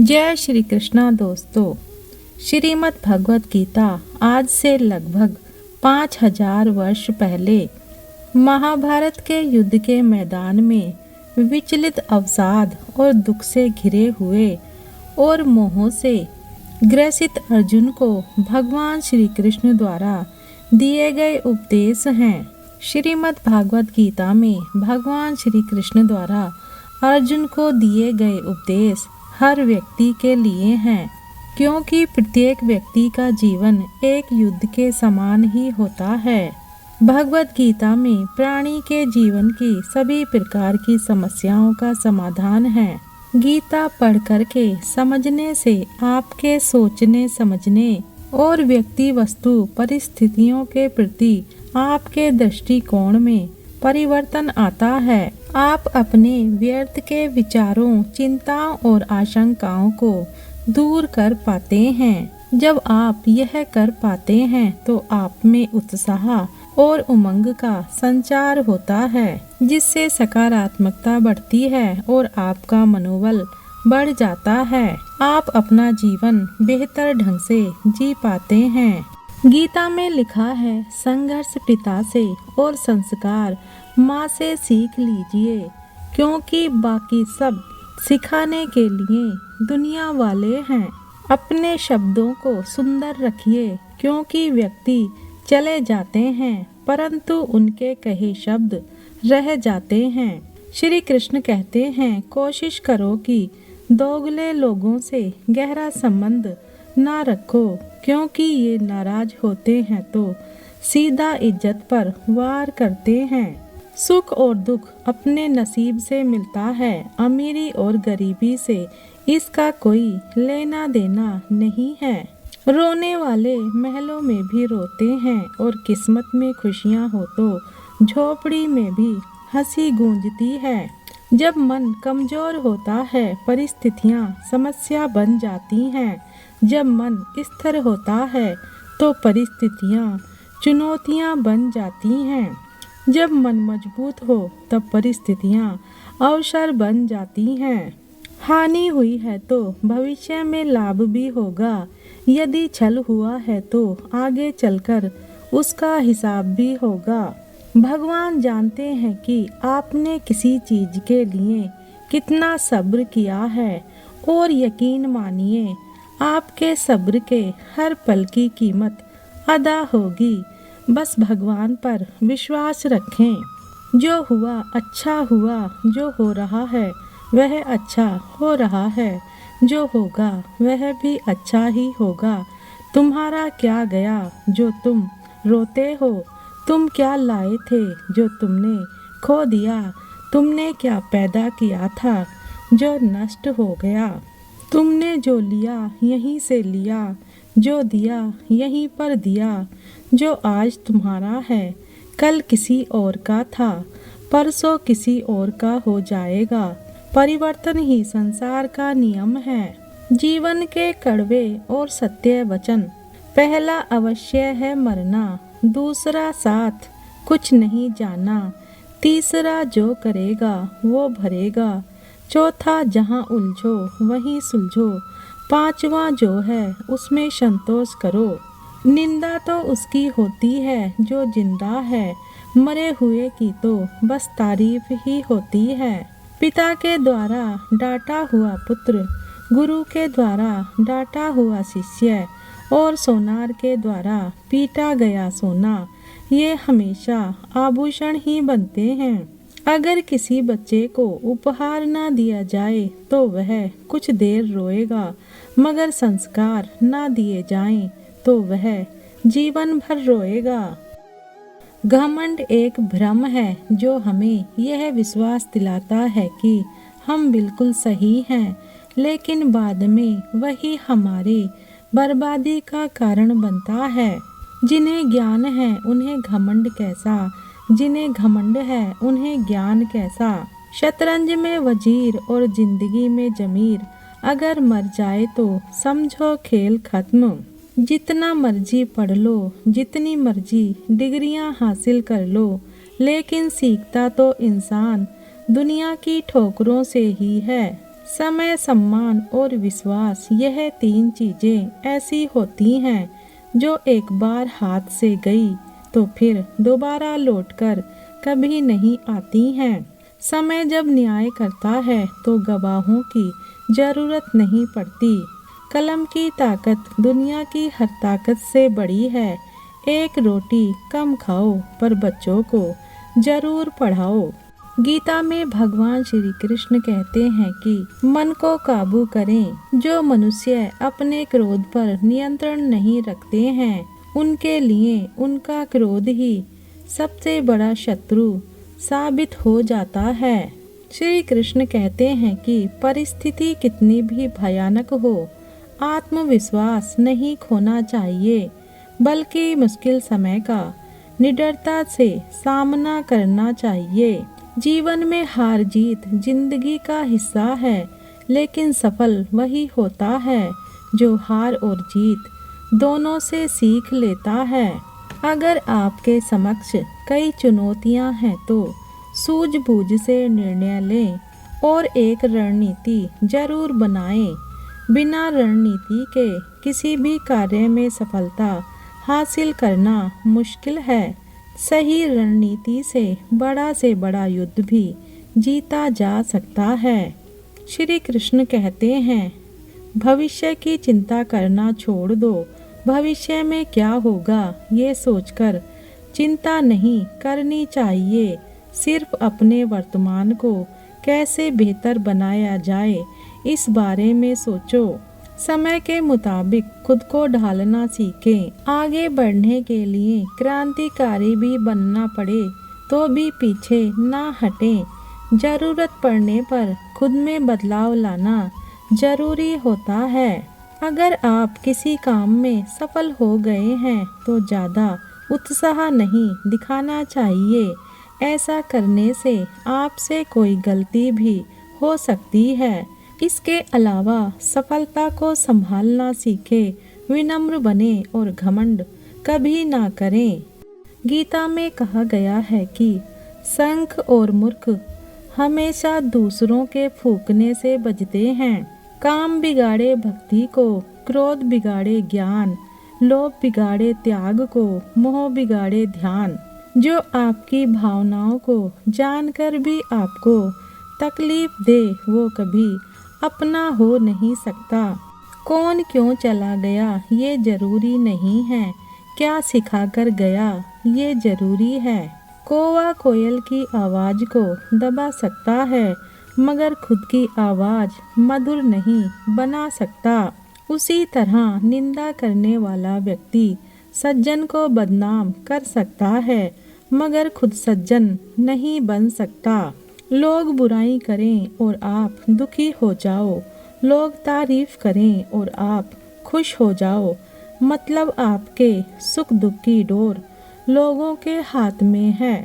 जय श्री कृष्णा दोस्तों। श्रीमद् भगवत गीता आज से लगभग 5000 वर्ष पहले महाभारत के युद्ध के मैदान में विचलित अवसाद और दुख से घिरे हुए और मोह से ग्रसित अर्जुन को भगवान श्री कृष्ण द्वारा दिए गए उपदेश हैं। श्रीमद् भागवत गीता में भगवान श्री कृष्ण द्वारा अर्जुन को दिए गए उपदेश हर व्यक्ति के लिए हैं, क्योंकि प्रत्येक व्यक्ति का जीवन एक युद्ध के समान ही होता है। भगवत गीता में प्राणी के जीवन की सभी प्रकार की समस्याओं का समाधान है। गीता पढ़ कर के समझने से आपके सोचने समझने और व्यक्ति वस्तु परिस्थितियों के प्रति आपके दृष्टिकोण में परिवर्तन आता है। आप अपने व्यर्थ के विचारों, चिंताओं और आशंकाओं को दूर कर पाते हैं। जब आप यह कर पाते हैं तो आप में उत्साह और उमंग का संचार होता है, जिससे सकारात्मकता बढ़ती है और आपका मनोबल बढ़ जाता है। आप अपना जीवन बेहतर ढंग से जी पाते हैं। गीता में लिखा है, संघर्ष पिता से और संस्कार माँ से सीख लीजिए, क्योंकि बाकी सब सिखाने के लिए दुनिया वाले हैं। अपने शब्दों को सुंदर रखिए, क्योंकि व्यक्ति चले जाते हैं परंतु उनके कहे शब्द रह जाते हैं। श्री कृष्ण कहते हैं, कोशिश करो कि दोगले लोगों से गहरा संबंध ना रखो, क्योंकि ये नाराज होते हैं तो सीधा इज्जत पर वार करते हैं। सुख और दुख अपने नसीब से मिलता है, अमीरी और गरीबी से इसका कोई लेना देना नहीं है। रोने वाले महलों में भी रोते हैं और किस्मत में खुशियां हो तो झोपड़ी में भी हंसी गूंजती है। जब मन कमजोर होता है परिस्थितियां समस्या बन जाती हैं। जब मन स्थिर होता है तो परिस्थितियां चुनौतियां बन जाती हैं। जब मन मजबूत हो तब परिस्थितियां अवसर बन जाती हैं। हानि हुई है तो भविष्य में लाभ भी होगा। यदि छल हुआ है तो आगे चलकर उसका हिसाब भी होगा। भगवान जानते हैं कि आपने किसी चीज के लिए कितना सब्र किया है, और यकीन मानिए आपके सब्र के हर पल की कीमत अदा होगी। बस भगवान पर विश्वास रखें। जो हुआ अच्छा हुआ, जो हो रहा है वह अच्छा हो रहा है, जो होगा वह भी अच्छा ही होगा। तुम्हारा क्या गया जो तुम रोते हो? तुम क्या लाए थे जो तुमने खो दिया? तुमने क्या पैदा किया था जो नष्ट हो गया? तुमने जो लिया यहीं से लिया, जो दिया यहीं पर दिया। जो आज तुम्हारा है कल किसी और का था, परसों किसी और का हो जाएगा। परिवर्तन ही संसार का नियम है। जीवन के कड़वे और सत्य वचन, पहला अवश्य है मरना, दूसरा साथ कुछ नहीं जाना, तीसरा जो करेगा वो भरेगा, चौथा जहाँ उलझो वहीं सुलझो, पांचवा जो है उसमें संतोष करो। निंदा तो उसकी होती है जो जिंदा है, मरे हुए की तो बस तारीफ ही होती है। पिता के द्वारा डांटा हुआ पुत्र, गुरु के द्वारा डांटा हुआ शिष्य, और सोनार के द्वारा पीटा गया सोना, ये हमेशा आभूषण ही बनते हैं। अगर किसी बच्चे को उपहार ना दिया जाए तो वह कुछ देर रोएगा, मगर संस्कार ना दिए जाएं तो वह जीवन भर रोएगा। घमंड एक भ्रम है जो हमें यह विश्वास दिलाता है कि हम बिल्कुल सही हैं, लेकिन बाद में वही हमारी बर्बादी का कारण बनता है। जिन्हें ज्ञान है उन्हें घमंड कैसा, जिन्हें घमंड है उन्हें ज्ञान कैसा। शतरंज में वजीर और जिंदगी में जमीर, अगर मर जाए तो समझो खेल खत्म। जितना मर्जी पढ़ लो, जितनी मर्जी डिग्रियां हासिल कर लो, लेकिन सीखता तो इंसान दुनिया की ठोकरों से ही है। समय, सम्मान और विश्वास, यह 3 चीजें ऐसी होती हैं जो एक बार हाथ से गई तो फिर दोबारा लौटकर कभी नहीं आती हैं। समय जब न्याय करता है तो गवाहों की जरूरत नहीं पड़ती। कलम की ताकत दुनिया की हर ताकत से बड़ी है। एक रोटी कम खाओ पर बच्चों को जरूर पढ़ाओ। गीता में भगवान श्री कृष्ण कहते हैं कि मन को काबू करें। जो मनुष्य अपने क्रोध पर नियंत्रण नहीं रखते हैं, उनके लिए उनका क्रोध ही सबसे बड़ा शत्रु साबित हो जाता है। श्री कृष्ण कहते हैं कि परिस्थिति कितनी भी भयानक हो, आत्मविश्वास नहीं खोना चाहिए, बल्कि मुश्किल समय का निडरता से सामना करना चाहिए। जीवन में हार जीत जिंदगी का हिस्सा है, लेकिन सफल वही होता है जो हार और जीत दोनों से सीख लेता है। अगर आपके समक्ष कई चुनौतियां हैं तो सूझबूझ से निर्णय लें और एक रणनीति जरूर बनाएं। बिना रणनीति के किसी भी कार्य में सफलता हासिल करना मुश्किल है। सही रणनीति से बड़ा युद्ध भी जीता जा सकता है। श्री कृष्ण कहते हैं, भविष्य की चिंता करना छोड़ दो। भविष्य में क्या होगा ये सोचकर चिंता नहीं करनी चाहिए। सिर्फ अपने वर्तमान को कैसे बेहतर बनाया जाए इस बारे में सोचो। समय के मुताबिक खुद को ढालना सीखें। आगे बढ़ने के लिए क्रांतिकारी भी बनना पड़े तो भी पीछे ना हटें। जरूरत पड़ने पर खुद में बदलाव लाना जरूरी होता है। अगर आप किसी काम में सफल हो गए हैं तो ज़्यादा उत्साह नहीं दिखाना चाहिए। ऐसा करने से आपसे कोई गलती भी हो सकती है। इसके अलावा सफलता को संभालना सीखें, विनम्र बने और घमंड कभी ना करें। गीता में कहा गया है कि शंख और मूर्ख हमेशा दूसरों के फूंकने से बचते हैं। काम बिगाड़े भक्ति को, क्रोध बिगाड़े ज्ञान, लोभ बिगाड़े त्याग को, मोह बिगाड़े ध्यान। जो आपकी भावनाओं को जानकर भी आपको तकलीफ दे वो कभी अपना हो नहीं सकता। कौन क्यों चला गया ये जरूरी नहीं है, क्या सिखा कर गया ये जरूरी है। कौवा कोयल की आवाज को दबा सकता है मगर खुद की आवाज मधुर नहीं बना सकता। उसी तरह निंदा करने वाला व्यक्ति सज्जन को बदनाम कर सकता है मगर खुद सज्जन नहीं बन सकता। लोग बुराई करें और आप दुखी हो जाओ, लोग तारीफ करें और आप खुश हो जाओ। मतलब आपके सुख दुख की डोर लोगों के हाथ में है।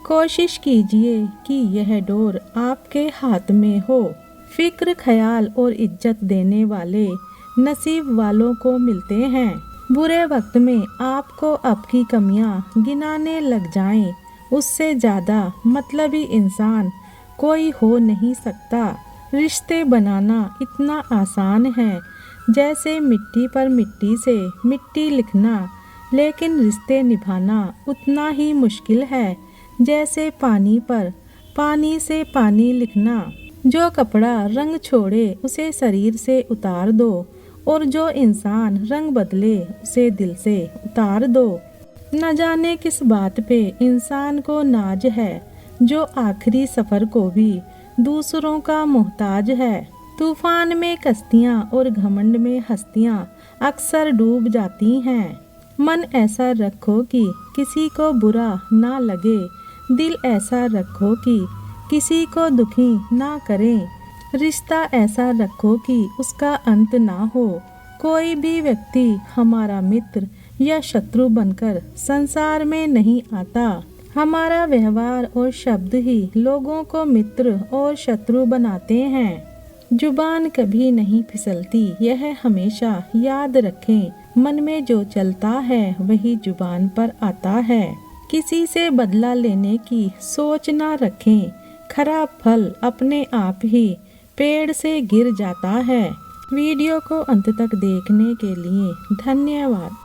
कोशिश कीजिए कि यह डोर आपके हाथ में हो। फिक्र, ख्याल और इज्जत देने वाले नसीब वालों को मिलते हैं। बुरे वक्त में आपको आपकी कमियां गिनाने लग जाएं, उससे ज़्यादा मतलबी इंसान कोई हो नहीं सकता। रिश्ते बनाना इतना आसान है जैसे मिट्टी पर मिट्टी से मिट्टी लिखना, लेकिन रिश्ते निभाना उतना ही मुश्किल है जैसे पानी पर पानी से पानी लिखना। जो कपड़ा रंग छोड़े उसे शरीर से उतार दो और जो इंसान रंग बदले उसे दिल से उतार दो। न जाने किस बात पे इंसान को नाज है जो आखिरी सफर को भी दूसरों का मोहताज है। तूफान में कश्तियाँ और घमंड में हस्तियाँ अक्सर डूब जाती हैं। मन ऐसा रखो कि किसी को बुरा ना लगे, दिल ऐसा रखो कि किसी को दुखी ना करें, रिश्ता ऐसा रखो कि उसका अंत ना हो। कोई भी व्यक्ति हमारा मित्र या शत्रु बनकर संसार में नहीं आता। हमारा व्यवहार और शब्द ही लोगों को मित्र और शत्रु बनाते हैं। जुबान कभी नहीं फिसलती, यह हमेशा याद रखें। मन में जो चलता है वही जुबान पर आता है। किसी से बदला लेने की सोच ना रखें, खराब फल अपने आप ही पेड़ से गिर जाता है। वीडियो को अंत तक देखने के लिए धन्यवाद।